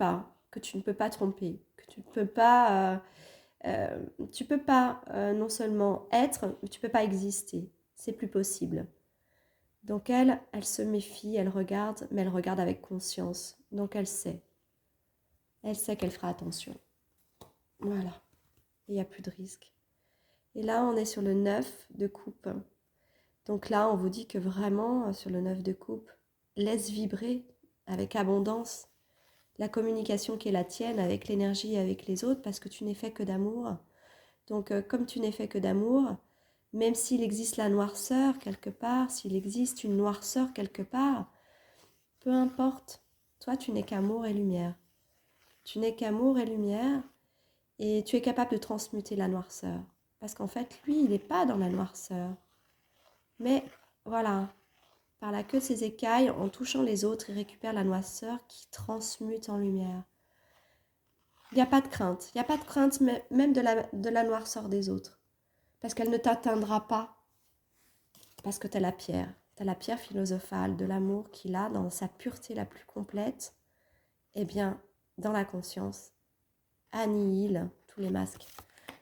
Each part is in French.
pas, que tu ne peux pas tromper, que tu peux pas non seulement être, mais tu peux pas exister. C'est plus possible. Donc elle se méfie, elle regarde, mais elle regarde avec conscience. Donc elle sait. Elle sait qu'elle fera attention. Voilà. Il n'y a plus de risque. Et là, on est sur le 9 de coupe. Donc là, on vous dit que vraiment, sur le 9 de coupe, laisse vibrer avec abondance la communication qui est la tienne avec l'énergie et avec les autres, parce que tu n'es fait que d'amour. Donc, comme tu n'es fait que d'amour, même s'il existe la noirceur quelque part, s'il existe une noirceur quelque part, peu importe. Toi, tu n'es qu'amour et lumière. Tu n'es qu'amour et lumière, et tu es capable de transmuter la noirceur. Parce qu'en fait, lui, il n'est pas dans la noirceur. Mais voilà, par la queue de ses écailles, en touchant les autres, il récupère la noirceur qui transmute en lumière. Il n'y a pas de crainte. Il n'y a pas de crainte même de la noirceur des autres. Parce qu'elle ne t'atteindra pas. Parce que tu as la pierre. Tu as la pierre philosophale de l'amour qui, là, dans sa pureté la plus complète, eh bien, dans la conscience, annihile tous les masques.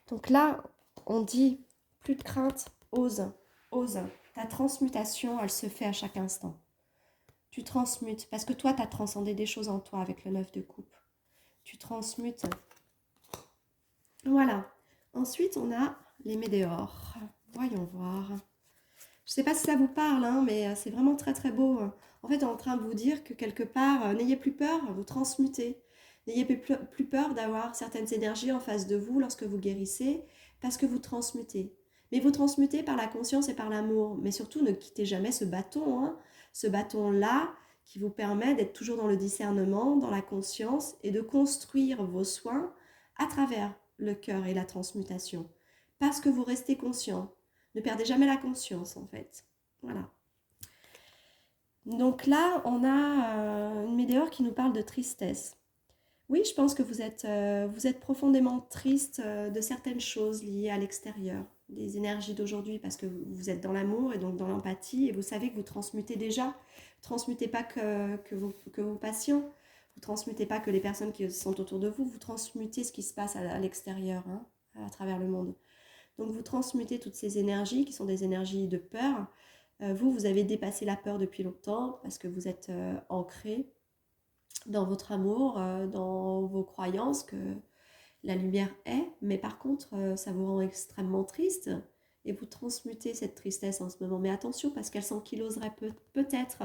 Donc là, on dit, plus de crainte, ose, ose. Ta transmutation, elle se fait à chaque instant. Tu transmutes, parce que toi, tu as transcendé des choses en toi avec le 9 de coupe. Tu transmutes. Voilà. Ensuite, on a les météores. Voyons voir. Je ne sais pas si ça vous parle, hein, mais c'est vraiment très très beau. En fait, on est en train de vous dire que quelque part, n'ayez plus peur, vous transmutez. N'ayez plus peur d'avoir certaines énergies en face de vous lorsque vous guérissez, parce que vous transmutez. Mais vous transmutez par la conscience et par l'amour. Mais surtout, ne quittez jamais ce bâton, hein, ce bâton-là qui vous permet d'être toujours dans le discernement, dans la conscience et de construire vos soins à travers le cœur et la transmutation. Parce que vous restez conscient. Ne perdez jamais la conscience, en fait. Voilà. Donc là, on a une météore qui nous parle de tristesse. Oui, je pense que vous êtes profondément triste de certaines choses liées à l'extérieur, des énergies d'aujourd'hui, parce que vous êtes dans l'amour et donc dans l'empathie, et vous savez que vous transmutez déjà. Vous transmutez pas que vos patients, vous transmutez pas que les personnes qui sont autour de vous, vous transmutez ce qui se passe à l'extérieur, hein, à travers le monde. Donc vous transmutez toutes ces énergies qui sont des énergies de peur. Vous avez dépassé la peur depuis longtemps parce que vous êtes ancré dans votre amour, dans vos croyances que la lumière est. Mais par contre, ça vous rend extrêmement triste et vous transmutez cette tristesse en ce moment. Mais attention parce qu'elle s'enkyloserait peut-être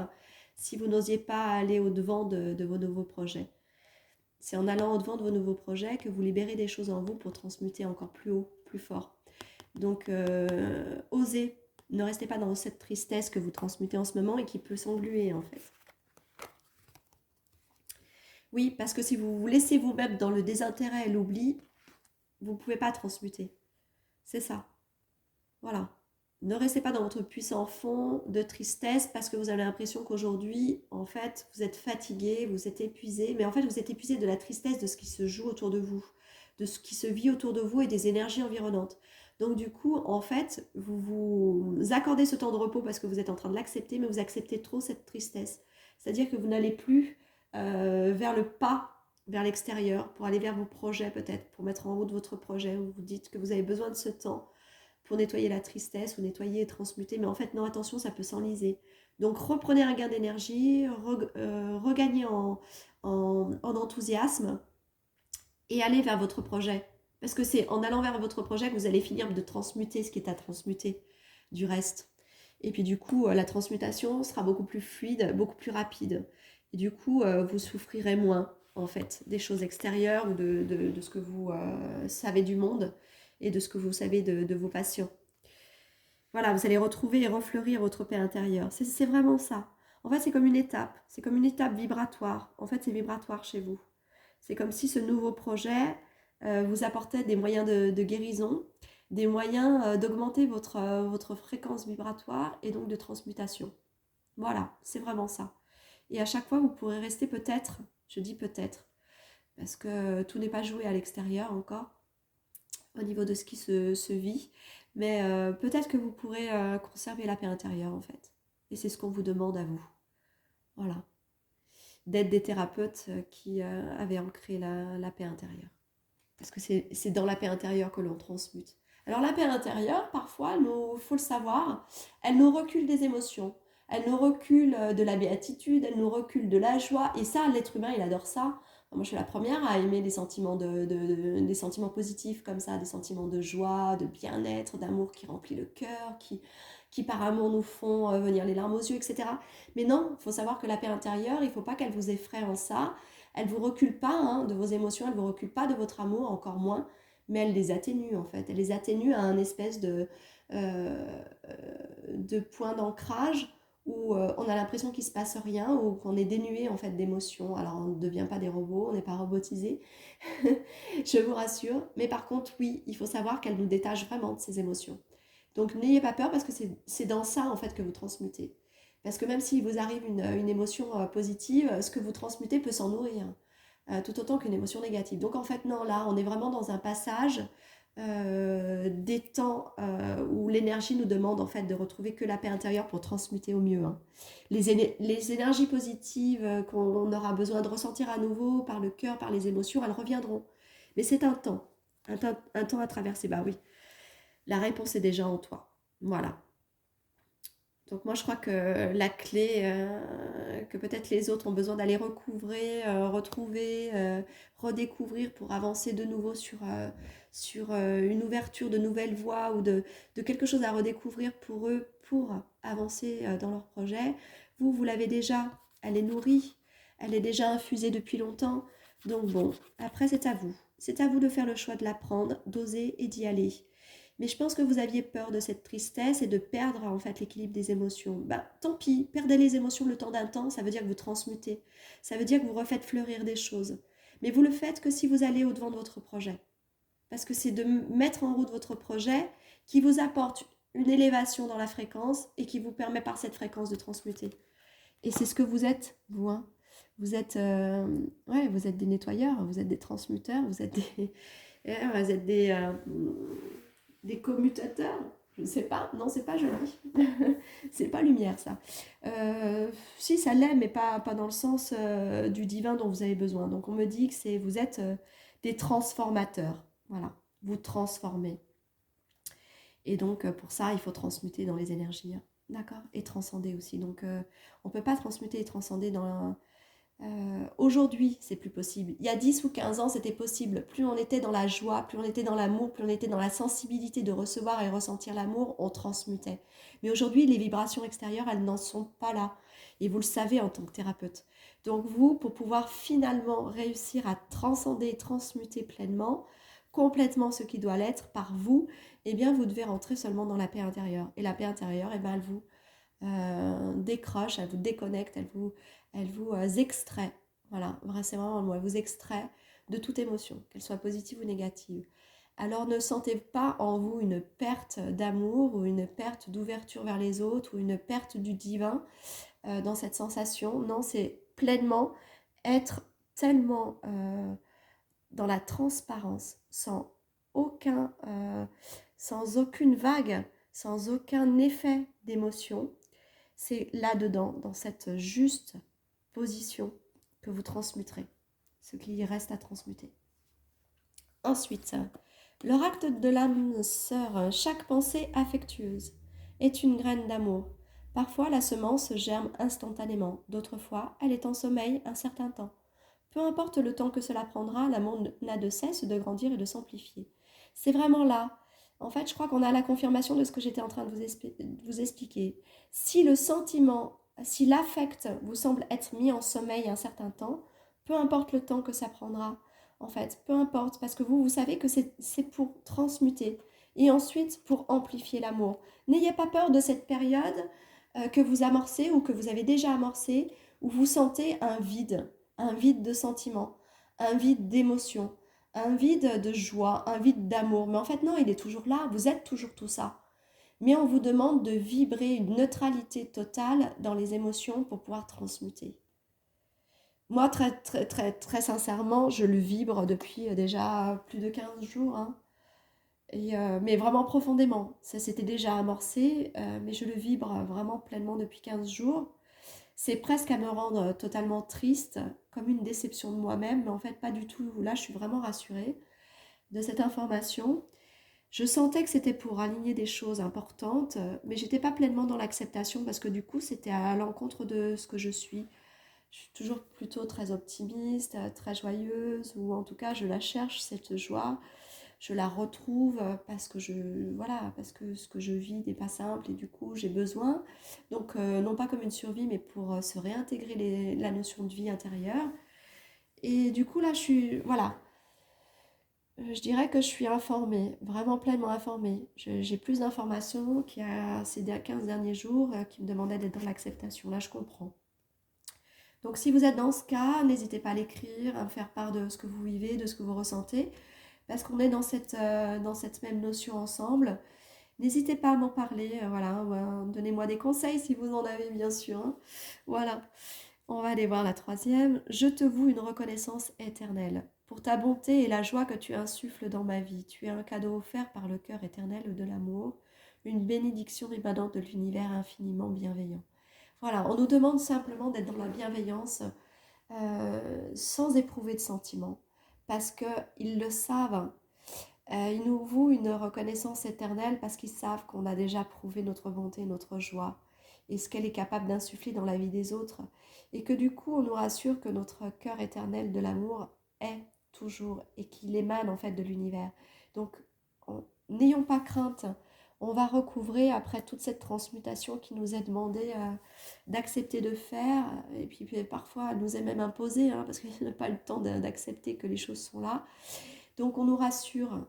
si vous n'osiez pas aller au-devant de vos nouveaux projets. C'est en allant au-devant de vos nouveaux projets que vous libérez des choses en vous pour transmuter encore plus haut, plus fort. Donc, osez. Ne restez pas dans cette tristesse que vous transmutez en ce moment et qui peut s'engluer en fait. Oui, parce que si vous vous laissez vous-même dans le désintérêt et l'oubli, vous ne pouvez pas transmuter. C'est ça. Voilà. Ne restez pas dans votre puissant fond de tristesse parce que vous avez l'impression qu'aujourd'hui, en fait, vous êtes fatigué, vous êtes épuisé. Mais en fait, vous êtes épuisé de la tristesse de ce qui se joue autour de vous, de ce qui se vit autour de vous et des énergies environnantes. Donc du coup, en fait, vous vous accordez ce temps de repos parce que vous êtes en train de l'accepter, mais vous acceptez trop cette tristesse. C'est-à-dire que vous n'allez plus vers le pas, vers l'extérieur, pour aller vers vos projets peut-être, pour mettre en route votre projet, où vous dites que vous avez besoin de ce temps pour nettoyer la tristesse ou nettoyer et transmuter. Mais en fait, non, attention, ça peut s'enliser. Donc, reprenez un gain d'énergie, regagnez en enthousiasme et allez vers votre projet. Parce que c'est en allant vers votre projet que vous allez finir de transmuter ce qui est à transmuter du reste. Et puis du coup, la transmutation sera beaucoup plus fluide, beaucoup plus rapide. Et du coup, vous souffrirez moins, en fait, des choses extérieures ou de ce que vous savez du monde et de ce que vous savez de vos patients. Voilà, vous allez retrouver et refleurir votre paix intérieure. C'est vraiment ça. En fait, c'est comme une étape. C'est comme une étape vibratoire. En fait, c'est vibratoire chez vous. C'est comme si ce nouveau projet vous apportait des moyens de guérison, des moyens d'augmenter votre fréquence vibratoire et donc de transmutation. Voilà, c'est vraiment ça. Et à chaque fois, vous pourrez rester peut-être, je dis peut-être, parce que tout n'est pas joué à l'extérieur encore, au niveau de ce qui se vit, mais peut-être que vous pourrez conserver la paix intérieure en fait. Et c'est ce qu'on vous demande à vous. Voilà. d'être des thérapeutes qui avaient ancré la paix intérieure. Parce que c'est dans la paix intérieure que l'on transmute. Alors la paix intérieure, parfois, il faut le savoir, elle nous recule des émotions. Elle nous recule de la béatitude, elle nous recule de la joie. Et ça, l'être humain, il adore ça. Moi, je suis la première à aimer des sentiments, des sentiments positifs comme ça, des sentiments de joie, de bien-être, d'amour qui remplit le cœur, qui par amour nous font venir les larmes aux yeux, etc. Mais non, il faut savoir que la paix intérieure, il ne faut pas qu'elle vous effraie en ça. Elle ne vous recule pas hein, de vos émotions, elle ne vous recule pas de votre amour, encore moins, mais elle les atténue en fait. Elle les atténue à un espèce de point d'ancrage où on a l'impression qu'il ne se passe rien ou qu'on est dénué en fait d'émotions. Alors on ne devient pas des robots, on n'est pas robotisé, je vous rassure. Mais par contre, oui, il faut savoir qu'elle nous détache vraiment de ces émotions. Donc n'ayez pas peur parce que c'est dans ça en fait que vous transmutez. Parce que même s'il vous arrive une émotion positive, ce que vous transmutez peut s'en nourrir, tout autant qu'une émotion négative. Donc en fait, non, là, on est vraiment dans un passage des temps où l'énergie nous demande en fait de retrouver que la paix intérieure pour transmuter au mieux. Hein. Les énergies positives qu'on aura besoin de ressentir à nouveau par le cœur, par les émotions, elles reviendront. Mais c'est un temps à traverser. Bah oui, la réponse est déjà en toi. Voilà. Donc moi je crois que la clé que peut-être les autres ont besoin d'aller recouvrer, retrouver, redécouvrir pour avancer de nouveau sur une ouverture de nouvelles voies ou de quelque chose à redécouvrir pour eux pour avancer dans leur projet. Vous l'avez déjà, elle est nourrie, elle est déjà infusée depuis longtemps. Donc bon, après c'est à vous. C'est à vous de faire le choix de la prendre, d'oser et d'y aller. Mais je pense que vous aviez peur de cette tristesse et de perdre en fait l'équilibre des émotions. Ben, tant pis, perdez les émotions le temps d'un temps, ça veut dire que vous transmutez. Ça veut dire que vous refaites fleurir des choses. Mais vous le faites que si vous allez au-devant de votre projet. Parce que c'est de mettre en route votre projet qui vous apporte une élévation dans la fréquence et qui vous permet par cette fréquence de transmuter. Et c'est ce que vous êtes, vous. Hein. Vous êtes, vous êtes des nettoyeurs, vous êtes des transmuteurs, vous êtes des commutateurs. Je ne sais pas, non, c'est pas joli. C'est pas lumière, ça. Si, ça l'est, mais pas dans le sens du divin dont vous avez besoin. Donc, on me dit que vous êtes des transformateurs. Voilà, vous transformez. Et donc, pour ça, il faut transmuter dans les énergies. Hein. D'accord. Et transcender aussi. Donc, on ne peut pas transmuter et transcender dans aujourd'hui, c'est plus possible. Il y a 10 ou 15 ans, c'était possible. Plus on était dans la joie, plus on était dans l'amour, plus on était dans la sensibilité de recevoir et ressentir l'amour, on transmutait. Mais aujourd'hui, les vibrations extérieures, elles n'en sont pas là. Et vous le savez en tant que thérapeute. Donc vous, pour pouvoir finalement réussir à transcender et transmuter pleinement, complètement ce qui doit l'être par vous, eh bien, vous devez rentrer seulement dans la paix intérieure. Et la paix intérieure, eh bien, elle vous décroche, elle vous déconnecte, elle vous extrait. Voilà, c'est vraiment le mot, elle vous extrait de toute émotion, qu'elle soit positive ou négative. Alors ne sentez pas en vous une perte d'amour ou une perte d'ouverture vers les autres ou une perte du divin dans cette sensation. Non, c'est pleinement être tellement dans la transparence, sans aucune vague, sans aucun effet d'émotion. C'est là-dedans, dans cette juste position, que vous transmuterez ce qui reste à transmuter. Ensuite, leur acte de l'âme sœur, chaque pensée affectueuse est une graine d'amour. Parfois, la semence germe instantanément, d'autres fois, elle est en sommeil un certain temps. Peu importe le temps que cela prendra, l'amour n'a de cesse de grandir et de s'amplifier. C'est vraiment là. En fait, je crois qu'on a la confirmation de ce que j'étais en train de vous expliquer. Si le sentiment, si l'affect vous semble être mis en sommeil un certain temps, peu importe le temps que ça prendra, en fait, peu importe, parce que vous savez que c'est pour transmuter et ensuite pour amplifier l'amour. N'ayez pas peur de cette période que vous amorcez ou que vous avez déjà amorcée, où vous sentez un vide de sentiments, un vide d'émotions, un vide de joie, un vide d'amour. Mais en fait, non, il est toujours là, vous êtes toujours tout ça. Mais on vous demande de vibrer une neutralité totale dans les émotions pour pouvoir transmuter. Moi, très sincèrement, je le vibre depuis déjà plus de 15 jours. Hein. Mais vraiment profondément. Ça s'était déjà amorcé, mais je le vibre vraiment pleinement depuis 15 jours. C'est presque à me rendre totalement triste, comme une déception de moi-même, mais en fait pas du tout. Là, je suis vraiment rassurée de cette information. Je sentais que c'était pour aligner des choses importantes, mais j'étais pas pleinement dans l'acceptation parce que du coup, c'était à l'encontre de ce que je suis. Je suis toujours plutôt très optimiste, très joyeuse, ou en tout cas, je la cherche, cette joie. Je la retrouve parce que voilà, parce que ce que je vis n'est pas simple et du coup, j'ai besoin. Donc, non pas comme une survie, mais pour se réintégrer la notion de vie intérieure. Et du coup, là, voilà, je dirais que je suis informée, vraiment pleinement informée. J'ai plus d'informations qu'il y a ces 15 derniers jours qui me demandaient d'être dans l'acceptation. Là, je comprends. Donc, si vous êtes dans ce cas, n'hésitez pas à l'écrire, à me faire part de ce que vous vivez, de ce que vous ressentez, parce qu'on est dans cette même notion ensemble. N'hésitez pas à m'en parler, voilà, donnez-moi des conseils si vous en avez, bien sûr, hein. Voilà. On va aller voir la troisième. Je te voue une reconnaissance éternelle pour ta bonté et la joie que tu insuffles dans ma vie. Tu es un cadeau offert par le cœur éternel de l'amour, une bénédiction émanante de l'univers infiniment bienveillant. Voilà, on nous demande simplement d'être dans la bienveillance sans éprouver de sentiments, parce qu'ils le savent. Ils nous vouent une reconnaissance éternelle parce qu'ils savent qu'on a déjà prouvé notre bonté, notre joie et ce qu'elle est capable d'insuffler dans la vie des autres. Et que du coup, on nous rassure que notre cœur éternel de l'amour est toujours et qu'il émane en fait de l'univers. Donc, n'ayons pas crainte. On va recouvrer après toute cette transmutation qui nous est demandée d'accepter de faire. Et puis parfois, elle nous est même imposée parce qu'il n'y a pas le temps d'accepter que les choses sont là. Donc on nous rassure,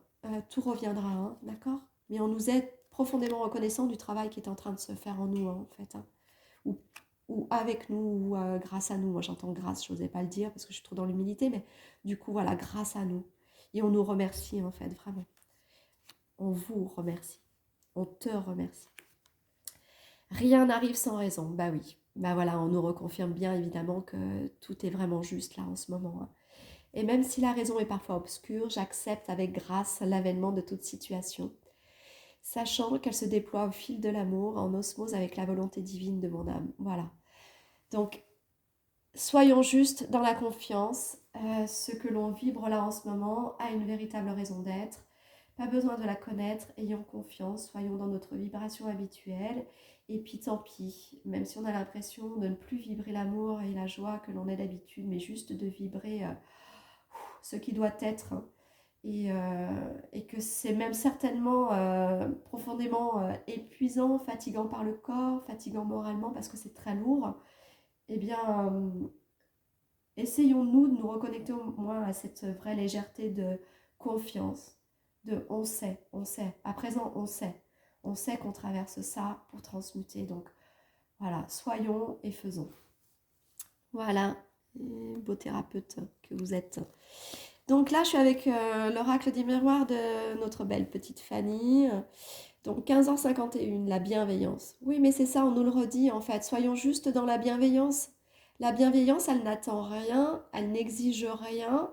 tout reviendra, hein, d'accord? Mais on nous est profondément reconnaissant du travail qui est en train de se faire en nous, hein, en fait, hein. Ou, ou avec nous, ou grâce à nous. Moi j'entends grâce, je n'osais pas le dire parce que je suis trop dans l'humilité, mais du coup voilà, grâce à nous. Et on nous remercie en fait, vraiment. On vous remercie. On te remercie. Rien n'arrive sans raison, bah oui. Bah voilà, on nous reconfirme bien évidemment que tout est vraiment juste là en ce moment, hein. Et même si la raison est parfois obscure, j'accepte avec grâce l'avènement de toute situation, sachant qu'elle se déploie au fil de l'amour, en osmose avec la volonté divine de mon âme. Voilà. Donc, soyons justes dans la confiance. Ce que l'on vibre là en ce moment a une véritable raison d'être. Pas besoin de la connaître, ayons confiance, soyons dans notre vibration habituelle. Et puis tant pis, même si on a l'impression de ne plus vibrer l'amour et la joie que l'on est d'habitude, mais juste de vibrer ce qui doit être, hein. Et que c'est même certainement profondément épuisant, fatigant par le corps, fatigant moralement parce que c'est très lourd, eh bien, essayons-nous de nous reconnecter au moins à cette vraie légèreté de confiance, de on sait, à présent on sait qu'on traverse ça pour transmuter, donc voilà, soyons et faisons. Voilà, beau thérapeute que vous êtes. Donc là, je suis avec l'oracle des miroirs de notre belle petite Fanny. Donc 15h51, la bienveillance. Oui, mais c'est ça, on nous le redit en fait. Soyons juste dans la bienveillance. La bienveillance, elle n'attend rien, elle n'exige rien,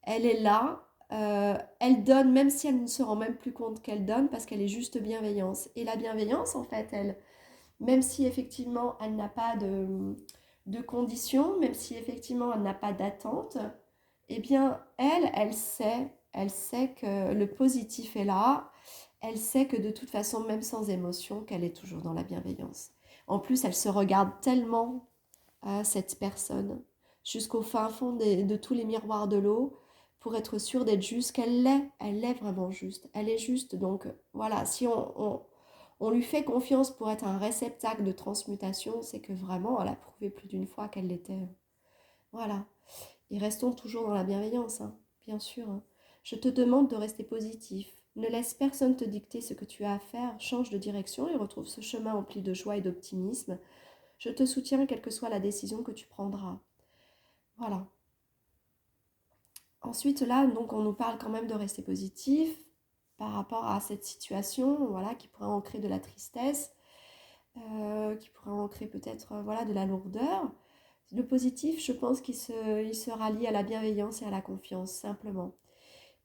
elle est là, elle donne même si elle ne se rend même plus compte qu'elle donne parce qu'elle est juste bienveillance. Et la bienveillance, en fait, elle, même si effectivement elle n'a pas de conditions, même si effectivement elle n'a pas d'attente, eh bien elle sait que le positif est là, elle sait que de toute façon, même sans émotion, qu'elle est toujours dans la bienveillance. En plus, elle se regarde tellement à cette personne, jusqu'au fin fond de tous les miroirs de l'eau, pour être sûre d'être juste, elle est vraiment juste, elle est juste. Donc voilà, si on lui fait confiance pour être un réceptacle de transmutation, c'est que vraiment, elle a prouvé plus d'une fois qu'elle l'était. Voilà. Et restons toujours dans la bienveillance, hein, bien sûr, hein. Je te demande de rester positif. Ne laisse personne te dicter ce que tu as à faire. Change de direction et retrouve ce chemin empli de joie et d'optimisme. Je te soutiens quelle que soit la décision que tu prendras. Voilà. Ensuite, là, donc, on nous parle quand même de rester positif par rapport à cette situation, voilà, qui pourrait ancrer de la tristesse, qui pourrait ancrer peut-être, voilà, de la lourdeur. Le positif, je pense qu'il se rallie à la bienveillance et à la confiance, simplement.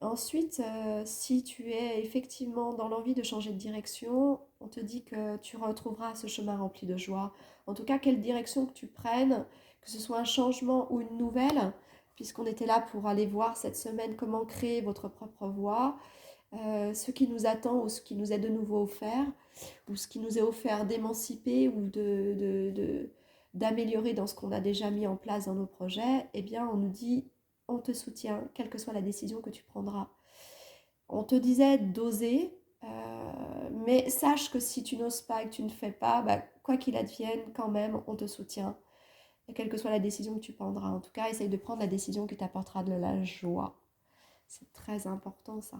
Ensuite, si tu es effectivement dans l'envie de changer de direction, on te dit que tu retrouveras ce chemin rempli de joie. En tout cas, quelle direction que tu prennes, que ce soit un changement ou une nouvelle, puisqu'on était là pour aller voir cette semaine comment créer votre propre voie, ce qui nous attend ou ce qui nous est de nouveau offert, ou ce qui nous est offert d'émanciper ou d'améliorer dans ce qu'on a déjà mis en place dans nos projets, eh bien, on nous dit, on te soutient, quelle que soit la décision que tu prendras. On te disait d'oser, mais sache que si tu n'oses pas et que tu ne fais pas, bah, quoi qu'il advienne, quand même, on te soutient. Et quelle que soit la décision que tu prendras. En tout cas, essaye de prendre la décision qui t'apportera de la joie. C'est très important ça.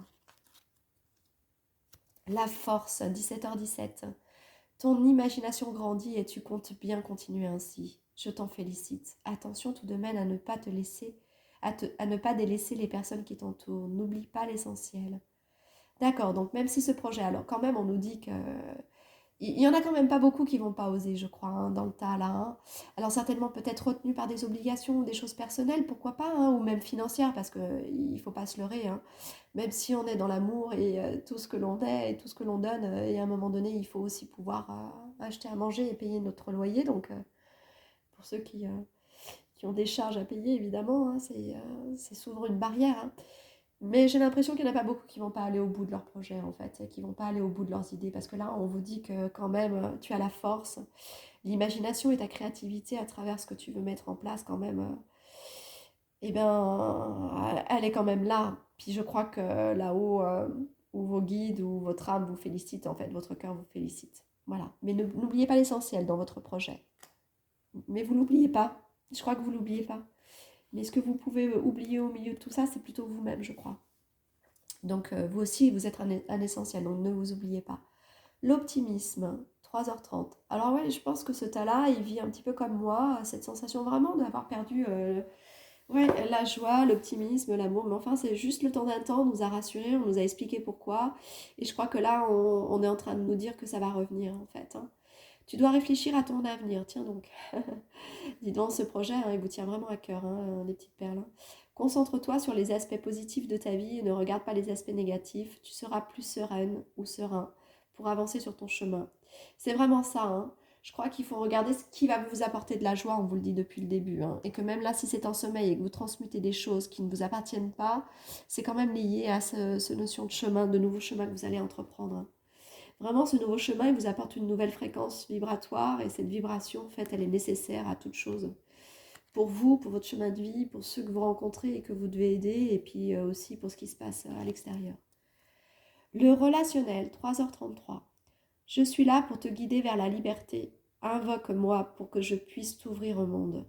La force, 17h17. Ton imagination grandit et tu comptes bien continuer ainsi. Je t'en félicite. Attention tout de même à ne pas te laisser, à ne pas délaisser les personnes qui t'entourent. N'oublie pas l'essentiel. D'accord, donc même si ce projet, alors quand même on nous dit que il y en a quand même pas beaucoup qui vont pas oser, je crois, hein, dans le tas là, hein. Alors certainement peut-être retenus par des obligations, des choses personnelles, pourquoi pas, hein, ou même financières, parce que il faut pas se leurrer, hein. Même si on est dans l'amour et tout ce que l'on est et tout ce que l'on donne, et à un moment donné, il faut aussi pouvoir acheter à manger et payer notre loyer. Donc pour ceux qui ont des charges à payer, évidemment, hein, c'est souvent une barrière, hein. Mais j'ai l'impression qu'il n'y en a pas beaucoup qui vont pas aller au bout de leur projet, en fait, et qui vont pas aller au bout de leurs idées, parce que là, on vous dit que quand même, tu as la force, l'imagination et ta créativité à travers ce que tu veux mettre en place, quand même, eh ben, elle est quand même là. Puis je crois que là-haut, où vos guides ou votre âme vous félicite, en fait, votre cœur vous félicite. Voilà. Mais n'oubliez pas l'essentiel dans votre projet. Mais vous l'oubliez pas. Je crois que vous l'oubliez pas. Mais ce que vous pouvez oublier au milieu de tout ça, c'est plutôt vous-même, je crois. Donc vous aussi, vous êtes un essentiel, donc ne vous oubliez pas. L'optimisme, 3h30. Alors ouais, je pense que ce tas-là, il vit un petit peu comme moi, cette sensation vraiment d'avoir perdu ouais, la joie, l'optimisme, l'amour. Mais enfin, c'est juste le temps d'un temps, on nous a rassurés, on nous a expliqué pourquoi. Et je crois que là, on est en train de nous dire que ça va revenir, en fait, hein. Tu dois réfléchir à ton avenir, tiens donc. Dis donc, ce projet, hein, il vous tient vraiment à cœur, hein, les petites perles, hein. Concentre-toi sur les aspects positifs de ta vie et ne regarde pas les aspects négatifs. Tu seras plus sereine ou serein pour avancer sur ton chemin. C'est vraiment ça, hein. Je crois qu'il faut regarder ce qui va vous apporter de la joie, on vous le dit depuis le début, hein. Et que même là, si c'est un sommeil et que vous transmutez des choses qui ne vous appartiennent pas, c'est quand même lié à ce notion de chemin, de nouveau chemin que vous allez entreprendre, hein. Vraiment, ce nouveau chemin, il vous apporte une nouvelle fréquence vibratoire et cette vibration, en fait, elle est nécessaire à toute chose. Pour vous, pour votre chemin de vie, pour ceux que vous rencontrez et que vous devez aider, et puis aussi pour ce qui se passe à l'extérieur. Le relationnel, 3h33. Je suis là pour te guider vers la liberté. Invoque-moi pour que je puisse t'ouvrir au monde.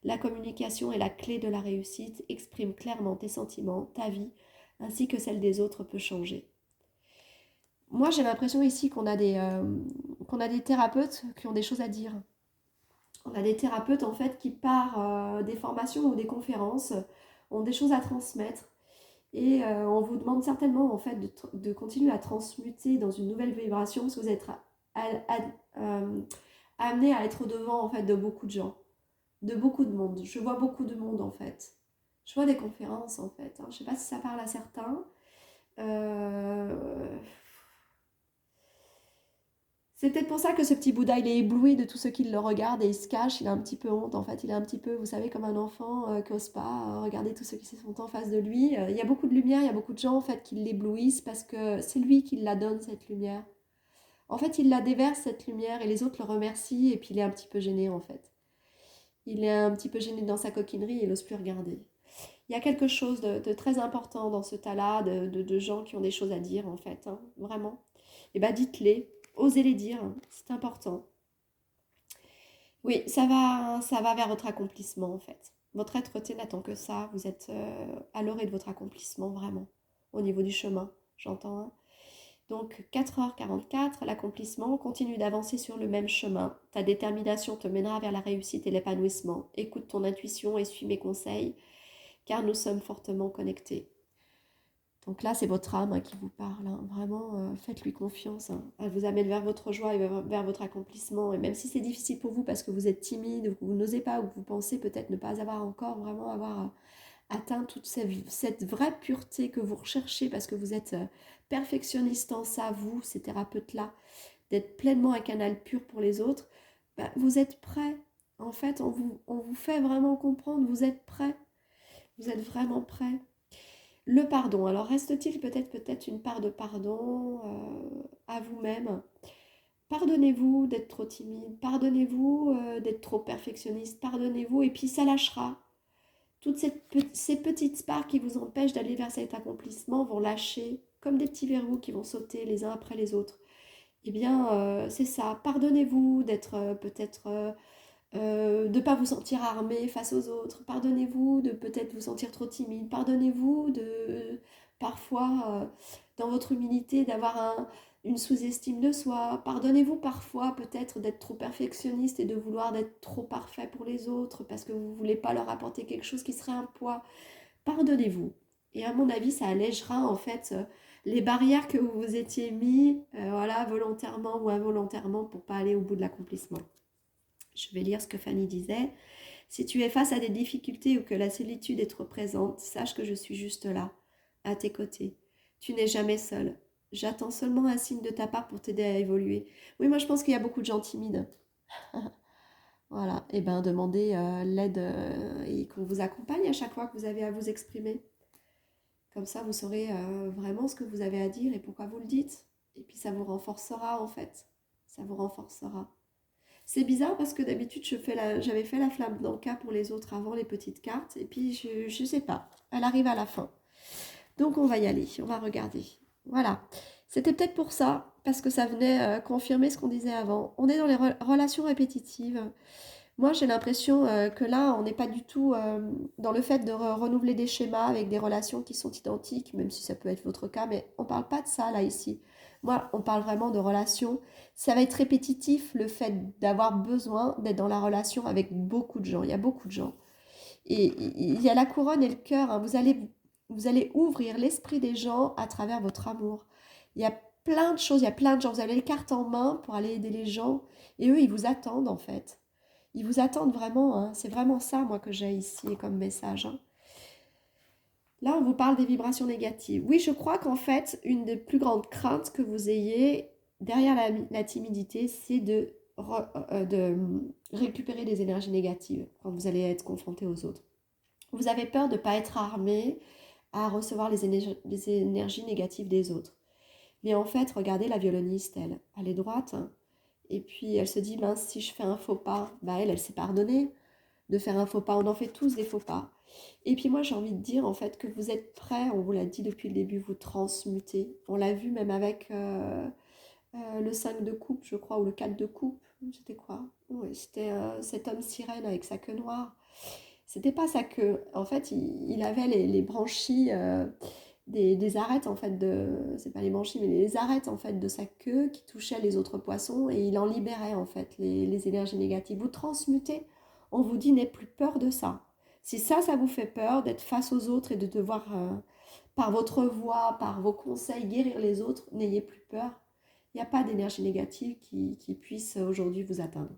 La communication est la clé de la réussite. Exprime clairement tes sentiments, ta vie, ainsi que celle des autres peut changer. Moi, j'ai l'impression ici qu'on a des thérapeutes qui ont des choses à dire. On a des thérapeutes en fait qui par des formations ou des conférences ont des choses à transmettre et on vous demande certainement en fait de continuer à transmuter dans une nouvelle vibration parce que vous êtes amené à être au devant en fait de beaucoup de gens, de beaucoup de monde. Je vois beaucoup de monde en fait. Je vois des conférences en fait, hein. Je ne sais pas si ça parle à certains. Euh, C'est peut-être pour ça que ce petit Bouddha, il est ébloui de tous ceux qui le regardent et il se cache, il a un petit peu honte en fait, il est un petit peu, vous savez, comme un enfant qui n'ose pas regarder tous ceux qui sont en face de lui. Il y a beaucoup de lumière, il y a beaucoup de gens en fait qui l'éblouissent parce que c'est lui qui la donne cette lumière. En fait, il la déverse cette lumière et les autres le remercient et puis il est un petit peu gêné en fait. Il est un petit peu gêné dans sa coquinerie et il n'ose plus regarder. Il y a quelque chose de très important dans ce tas-là, de gens qui ont des choses à dire en fait, hein, vraiment. Et bien dites-les, osez les dire, hein, c'est important. Oui, ça va vers votre accomplissement en fait. Votre être-té n'attend que ça. Vous êtes à l'orée de votre accomplissement vraiment, au niveau du chemin, j'entends, hein. Donc 4h44, l'accomplissement, continue d'avancer sur le même chemin. Ta détermination te mènera vers la réussite et l'épanouissement. Écoute ton intuition et suis mes conseils, car nous sommes fortement connectés. Donc là, c'est votre âme qui vous parle, hein. Vraiment, faites-lui confiance, hein. Elle vous amène vers votre joie et vers votre accomplissement. Et même si c'est difficile pour vous parce que vous êtes timide ou que vous n'osez pas ou que vous pensez peut-être ne pas avoir encore vraiment avoir atteint toute cette vraie pureté que vous recherchez parce que vous êtes perfectionniste en ça, vous, ces thérapeutes-là, d'être pleinement un canal pur pour les autres, bah, vous êtes prêts. En fait, on vous fait vraiment comprendre, vous êtes prêts. Vous êtes vraiment prêts. Le pardon. Alors, reste-t-il peut-être une part de pardon à vous-même? Pardonnez-vous d'être trop timide, pardonnez-vous d'être trop perfectionniste, pardonnez-vous et puis ça lâchera. Toutes ces petites parts qui vous empêchent d'aller vers cet accomplissement vont lâcher comme des petits verrous qui vont sauter les uns après les autres. Eh bien, c'est ça. Pardonnez-vous d'être peut-être de ne pas vous sentir armé face aux autres. Pardonnez-vous de peut-être vous sentir trop timide. Pardonnez-vous de parfois, dans votre humilité, d'avoir une sous-estime de soi. Pardonnez-vous parfois peut-être d'être trop perfectionniste et de vouloir d'être trop parfait pour les autres parce que vous ne voulez pas leur apporter quelque chose qui serait un poids. Pardonnez-vous. Et à mon avis, ça allégera en fait les barrières que vous vous étiez mis, voilà, volontairement ou involontairement pour pas aller au bout de l'accomplissement. Je vais lire ce que Fanny disait. Si tu es face à des difficultés ou que la solitude est trop présente, sache que je suis juste là, à tes côtés. Tu n'es jamais seul. J'attends seulement un signe de ta part pour t'aider à évoluer. Oui, moi je pense qu'il y a beaucoup de gens timides. Voilà, et bien demandez l'aide et qu'on vous accompagne à chaque fois que vous avez à vous exprimer. Comme ça, vous saurez vraiment ce que vous avez à dire et pourquoi vous le dites. Et puis ça vous renforcera en fait. Ça vous renforcera. C'est bizarre parce que d'habitude, j'avais fait la flamme d'Anka pour les autres avant les petites cartes. Et puis, je sais pas. Elle arrive à la fin. Donc, on va y aller. On va regarder. Voilà. C'était peut-être pour ça, parce que ça venait confirmer ce qu'on disait avant. On est dans les relations répétitives. Moi, j'ai l'impression que là, on n'est pas du tout dans le fait de renouveler des schémas avec des relations qui sont identiques, même si ça peut être votre cas, mais on ne parle pas de ça là ici. Moi, on parle vraiment de relations. Ça va être répétitif le fait d'avoir besoin d'être dans la relation avec beaucoup de gens. Il y a beaucoup de gens. Et il y a la couronne et le cœur, hein. Vous allez ouvrir l'esprit des gens à travers votre amour. Il y a plein de choses, il y a plein de gens. Vous avez les cartes en main pour aller aider les gens. Et eux, ils vous attendent en fait. Ils vous attendent vraiment, hein. C'est vraiment ça, moi, que j'ai ici comme message, hein. Là, on vous parle des vibrations négatives. Oui, je crois qu'en fait, une des plus grandes craintes que vous ayez derrière la timidité, c'est de récupérer des énergies négatives quand vous allez être confronté aux autres. Vous avez peur de ne pas être armé à recevoir les énergies négatives des autres. Mais en fait, regardez la violoniste, elle est droite, hein. Et puis elle se dit, mince, si je fais un faux pas, bah elle s'est pardonnée de faire un faux pas. On en fait tous des faux pas. Et puis moi, j'ai envie de dire en fait que vous êtes prêts, on vous l'a dit depuis le début, vous transmutez. On l'a vu même avec le 5 de coupe, je crois, ou le 4 de coupe. C'était quoi? Oui, c'était cet homme sirène avec sa queue noire. C'était pas sa queue. En fait, il avait les branchies des arêtes en fait c'est pas les branchies mais les arêtes en fait de sa queue qui touchaient les autres poissons et il en libérait en fait les énergies négatives. Vous transmutez, on vous dit n'aie plus peur de ça. Si ça vous fait peur d'être face aux autres et de devoir par votre voix, par vos conseils guérir les autres, n'ayez plus peur. Il n'y a pas d'énergie négative qui puisse aujourd'hui vous atteindre.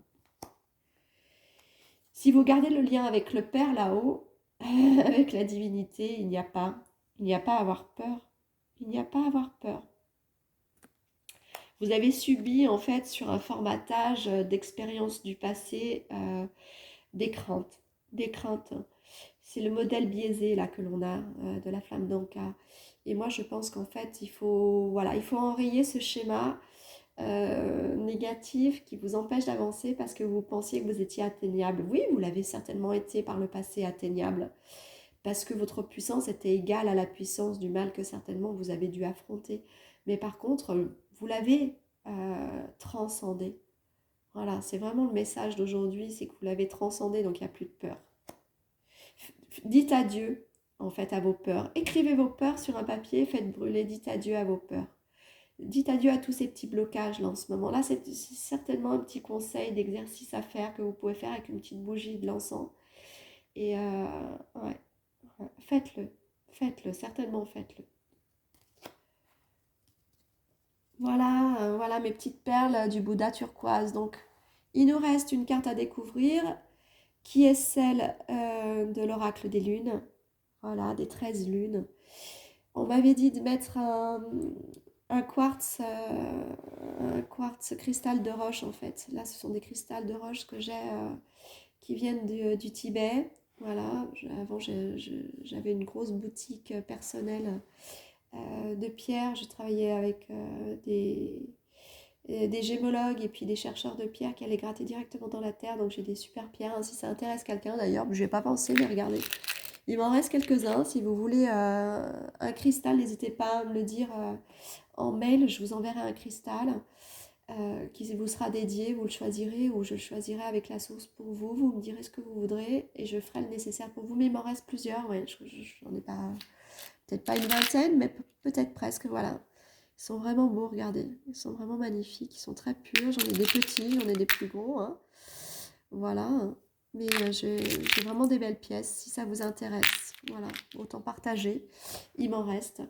Si vous gardez le lien avec le Père là-haut, avec la divinité, il n'y a pas à avoir peur. Il n'y a pas à avoir peur. Vous avez subi en fait sur un formatage d'expériences du passé des craintes. Des craintes. C'est le modèle biaisé là que l'on a de la flamme d'Anka. Et moi je pense qu'en fait il faut enrayer ce schéma négatif qui vous empêche d'avancer parce que vous pensiez que vous étiez atteignable. Oui, vous l'avez certainement été par le passé atteignable parce que votre puissance était égale à la puissance du mal que certainement vous avez dû affronter. Mais par contre, vous l'avez transcendé. Voilà, c'est vraiment le message d'aujourd'hui, c'est que vous l'avez transcendé, donc il n'y a plus de peur. Dites adieu, en fait, à vos peurs. Écrivez vos peurs sur un papier, faites brûler, dites adieu à vos peurs. Dites adieu à tous ces petits blocages là en ce moment. Là, c'est certainement un petit conseil d'exercice à faire que vous pouvez faire avec une petite bougie de l'encens. Et ouais, faites-le, certainement faites-le. Voilà, voilà mes petites perles du Bouddha turquoise. Donc, il nous reste une carte à découvrir qui est celle de l'oracle des lunes. Voilà, des 13 lunes. On m'avait dit de mettre un quartz cristal de roche en fait. Là, ce sont des cristals de roche que j'ai qui viennent du Tibet. Voilà, avant j'avais une grosse boutique personnelle de pierres. Je travaillais avec des gémologues et puis des chercheurs de pierres qui allaient gratter directement dans la terre. Donc j'ai des super pierres. Si ça intéresse quelqu'un d'ailleurs, je n'y ai pas pensé, mais regardez. Il m'en reste quelques-uns. Si vous voulez un cristal, n'hésitez pas à me le dire en mail. Je vous enverrai un cristal qui vous sera dédié. Vous le choisirez ou je le choisirai avec la source pour vous. Vous me direz ce que vous voudrez et je ferai le nécessaire pour vous. Mais il m'en reste plusieurs. Ouais, j'en ai pas, peut-être pas une vingtaine, mais peut-être presque. Voilà. Ils sont vraiment beaux, regardez. Ils sont vraiment magnifiques. Ils sont très purs. J'en ai des petits, j'en ai des plus gros. Hein. Voilà. Mais j'ai vraiment des belles pièces. Si ça vous intéresse, voilà, autant partager. Il m'en reste.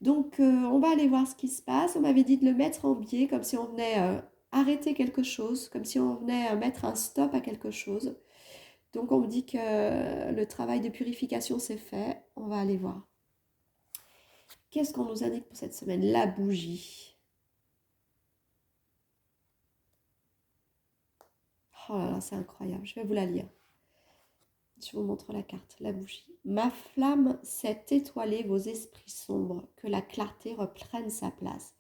Donc, on va aller voir ce qui se passe. On m'avait dit de le mettre en biais, comme si on venait arrêter quelque chose, comme si on venait mettre un stop à quelque chose. Donc, on me dit que le travail de purification s'est fait. On va aller voir. Qu'est-ce qu'on nous indique pour cette semaine? La bougie. Oh là là, c'est incroyable. Je vais vous la lire. Je vous montre la carte, la bougie. Ma flamme s'est étoilée vos esprits sombres, que la clarté reprenne sa place.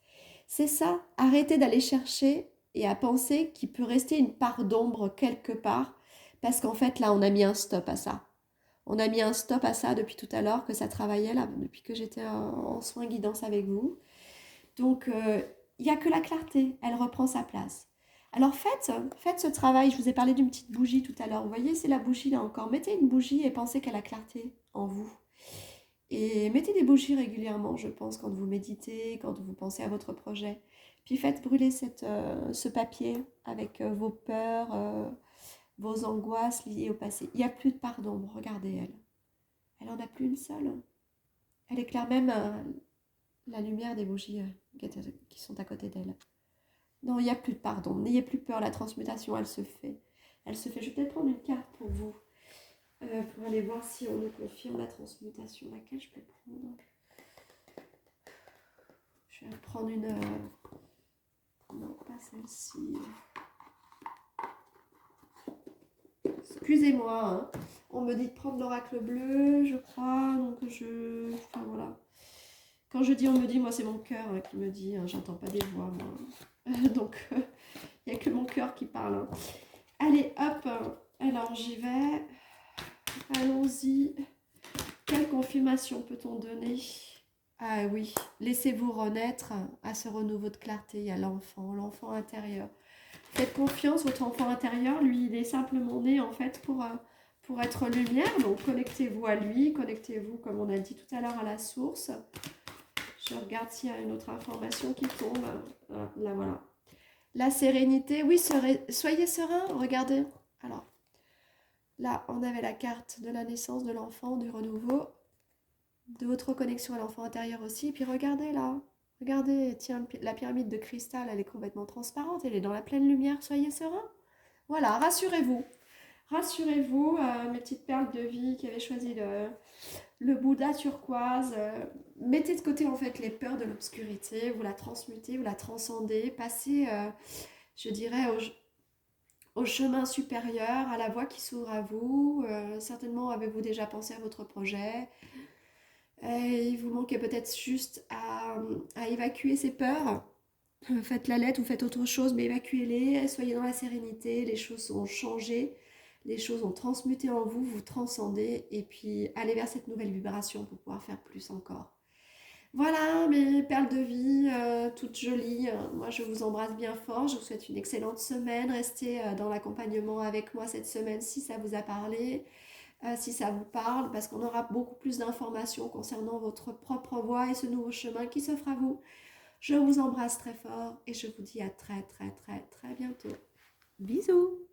C'est ça, arrêtez d'aller chercher et à penser qu'il peut rester une part d'ombre quelque part, parce qu'en fait là on a mis un stop à ça. On a mis un stop à ça depuis tout à l'heure, que ça travaillait là, depuis que j'étais en soins guidance avec vous. Donc il n'y a que la clarté, elle reprend sa place. Alors faites ce travail, je vous ai parlé d'une petite bougie tout à l'heure, vous voyez c'est la bougie là encore, mettez une bougie et pensez qu'à la clarté en vous. Et mettez des bougies régulièrement, je pense, quand vous méditez, quand vous pensez à votre projet. Puis faites brûler ce papier avec vos peurs, vos angoisses liées au passé. Il n'y a plus de part d'ombre, regardez elle. Elle n'en a plus une seule. Elle éclaire même la lumière des bougies qui sont à côté d'elle. Non, il n'y a plus de pardon. N'ayez plus peur, la transmutation, elle se fait. Elle se fait. Je vais peut-être prendre une carte pour vous, pour aller voir si on nous confirme la transmutation. Laquelle je peux prendre? Je vais prendre une... Non, pas celle-ci. Excusez-moi, hein. On me dit de prendre l'oracle bleu, je crois. Donc Enfin voilà. Quand je dis on me dit, moi c'est mon cœur qui me dit. Hein, j'entends pas des voix, moi. Donc... Il n'y a que mon cœur qui parle. Hein. Allez, hop. Alors, j'y vais. Allons-y. Quelle confirmation peut-on donner? Ah oui, laissez-vous renaître à ce renouveau de clarté à l'enfant intérieur. Faites confiance, votre enfant intérieur, lui, il est simplement né en fait pour être lumière. Donc, connectez-vous à lui, connectez-vous, comme on a dit tout à l'heure, à la source. Je regarde s'il y a une autre information qui tombe. Là, voilà. La sérénité, oui, soyez serein, regardez. Alors, là, on avait la carte de la naissance de l'enfant, du renouveau, de votre connexion à l'enfant intérieur aussi. Et puis regardez là, regardez, tiens, la pyramide de cristal, elle est complètement transparente, elle est dans la pleine lumière, soyez serein. Voilà, rassurez-vous. Rassurez-vous, mes petites perles de vie qui avaient choisi le Bouddha turquoise. Mettez de côté en fait les peurs de l'obscurité, vous la transmutez, vous la transcendez, passez, je dirais, au chemin supérieur, à la voie qui s'ouvre à vous. Certainement avez-vous déjà pensé à votre projet. Il vous manquait peut-être juste à évacuer ces peurs. Faites la lettre ou faites autre chose, mais évacuez-les, soyez dans la sérénité, les choses ont changé, les choses ont transmuté en vous, vous transcendez, et puis allez vers cette nouvelle vibration pour pouvoir faire plus encore. Voilà mes perles de vie, toutes jolies. Moi, je vous embrasse bien fort. Je vous souhaite une excellente semaine. Restez dans l'accompagnement avec moi cette semaine si ça vous a parlé, si ça vous parle, parce qu'on aura beaucoup plus d'informations concernant votre propre voie et ce nouveau chemin qui s'offre à vous. Je vous embrasse très fort et je vous dis à très très très très bientôt. Bisous!